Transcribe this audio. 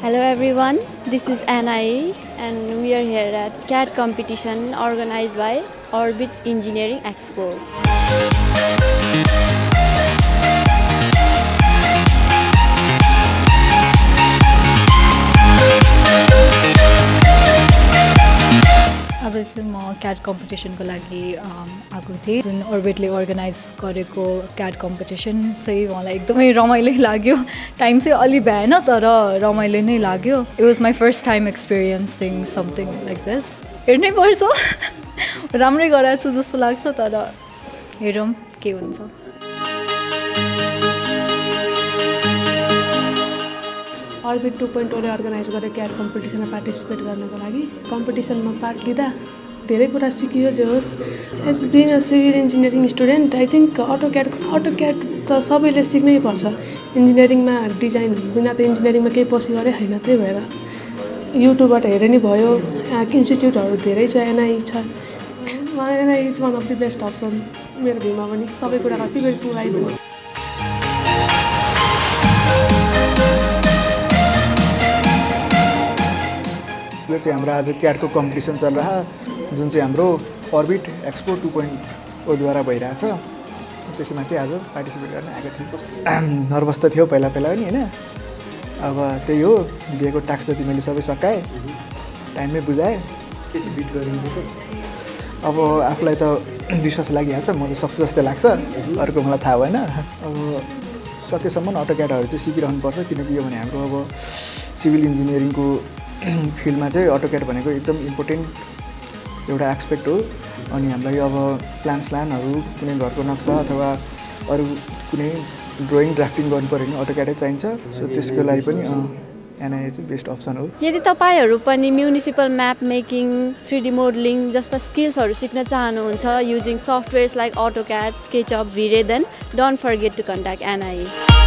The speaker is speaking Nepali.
Hello everyone, this is N.I.E and we are here at CAD Competition organized by Orbit Engineering Expo. आज चाहिँ म CAD कम्पिटिसनको लागि आएको थिएँ जुन अर्बिटले अर्गनाइज गरेको CAD कम्पिटिसन चाहिँ मलाई एकदमै रमाइलो लाग्यो टाइम चाहिँ अलि भएन तर रमाइलो नै लाग्यो it was my first time experiencing something like this हेर्नै पर्छ राम्रै गराएको छु जस्तो लाग्छ तर हेरौँ के हुन्छ Orbit 2.0 ले अर्गनाइज गरेको CAD कम्पिटिसनमा पार्टिसिपेट गर्नको लागि कम्पिटिसनमा पार्ट लिँदा धेरै कुरा सिकियो जे होस् as being a civil engineering student I think AutoCAD त सबैले सिक्नै पर्छ इन्जिनियरिङमा डिजाइन बिना त इन्जिनियरिङमा केही पसिगरै होइन त्यही भएर युट्युबबाट हेरे नि भयो इन्स्टिट्युटहरू धेरै छ N.I.E छ N.I.E is one of the best option मेरो भ्यूमा पनि सबै कुराको प्रिपेरेसनको लागि पनि यो चाहिँ हाम्रो आज CAD को कम्पिटिसन चल रहा जुन चाहिँ हाम्रो अर्बिट एक्सपो 2.0 द्वारा भइरहेछ त्यसमा चाहिँ आज पार्टिसिपेट गर्न आएको थिएँ नर्भस त थियो पहिला पनि हैन अब त्यही हो दिएको टास्क जति मैले सबै सकाएँ टाइममै बुझाएँ के चाहिँ बिट गरिन्छ त अब आफूलाई त विश्वास लागिहाल्छ म चाहिँ सक्छु जस्तो लाग्छ अर्को मलाई थाहा भएन अब सकेसम्म अटोक्याडहरू चाहिँ सिकिरहनु पर्छ किनकि यो भने हाम्रो अब सिभिल इन्जिनियरिङको फिल्डमा चाहिँ अटोक्याड भनेको एकदम इम्पोर्टेन्ट एउटा एस्पेक्ट हो अनि हामीलाई अब प्लानहरू कुनै घरको नक्सा अथवा अरू कुनै ड्रइङ ड्राफ्टिङ गर्नु पर्यो भने अटोक्याडै चाहिन्छ सो त्यसको लागि पनि N.I.E चाहिँ बेस्ट अप्सन हो यदि तपाईहरु पनि municipal map making 3D modelling जस्ता स्किल्सहरु सिक्न चाहनुहुन्छ using softwares like AutoCAD, SketchUp, V-Ray then don't forget to contact N.I.E